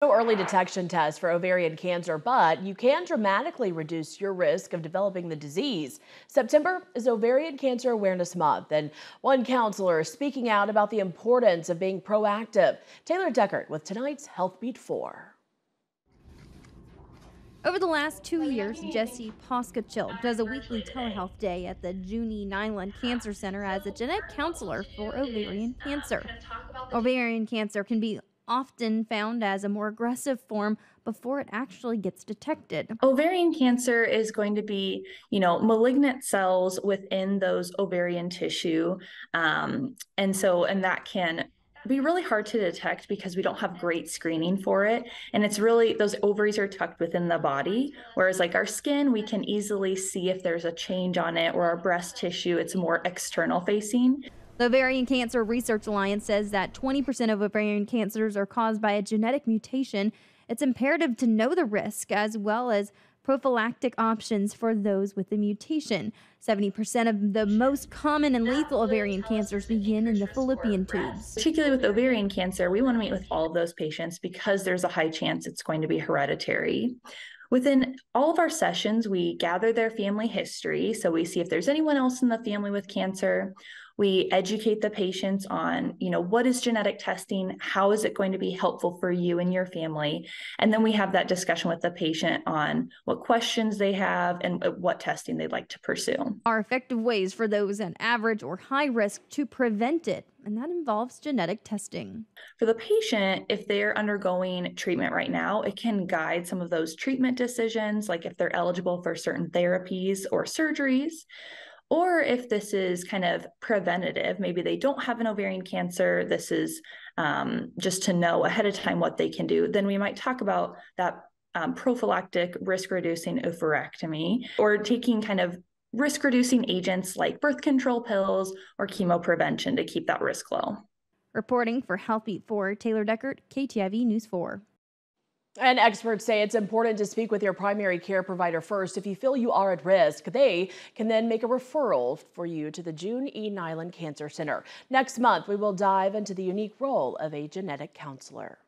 No early detection test for ovarian cancer, but you can dramatically reduce your risk of developing the disease. September is Ovarian Cancer Awareness Month, and one counselor is speaking out about the importance of being proactive. Taylor Deckert with tonight's Healthbeat 4. Over the last 2 years, Jesse Poskachil does a weekly telehealth day at the Junie Nyland Cancer Center as a genetic counselor for ovarian cancer. Ovarian cancer can be often found as a more aggressive form before it actually gets detected. Ovarian cancer is going to be, malignant cells within those ovarian tissue. And that can be really hard to detect because we don't have great screening for it. And it's really, those ovaries are tucked within the body. Whereas, like our skin, we can easily see if there's a change on it, or our breast tissue, it's more external facing. The Ovarian Cancer Research Alliance says that 20% of ovarian cancers are caused by a genetic mutation. It's imperative to know the risk as well as prophylactic options for those with the mutation. 70% of the most common and lethal ovarian cancers begin in the fallopian tubes. Particularly with ovarian cancer, we want to meet with all of those patients because there's a high chance it's going to be hereditary. Within all of our sessions, we gather their family history. So we see if there's anyone else in the family with cancer. We educate the patients on, what is genetic testing? How is it going to be helpful for you and your family? And then we have that discussion with the patient on what questions they have and what testing they'd like to pursue. Are effective ways for those at average or high risk to prevent it, and that involves genetic testing. For the patient, if they're undergoing treatment right now, it can guide some of those treatment decisions, like if they're eligible for certain therapies or surgeries, or if this is kind of preventative. Maybe they don't have an ovarian cancer. This is just to know ahead of time what they can do. Then we might talk about that prophylactic risk-reducing oophorectomy, or taking kind of risk-reducing agents like birth control pills or chemo prevention to keep that risk low. Reporting for Healthbeat 4, Taylor Deckert, KTIV News 4. And experts say it's important to speak with your primary care provider first. If you feel you are at risk, they can then make a referral for you to the Junie Nyland Cancer Center. Next month, we will dive into the unique role of a genetic counselor.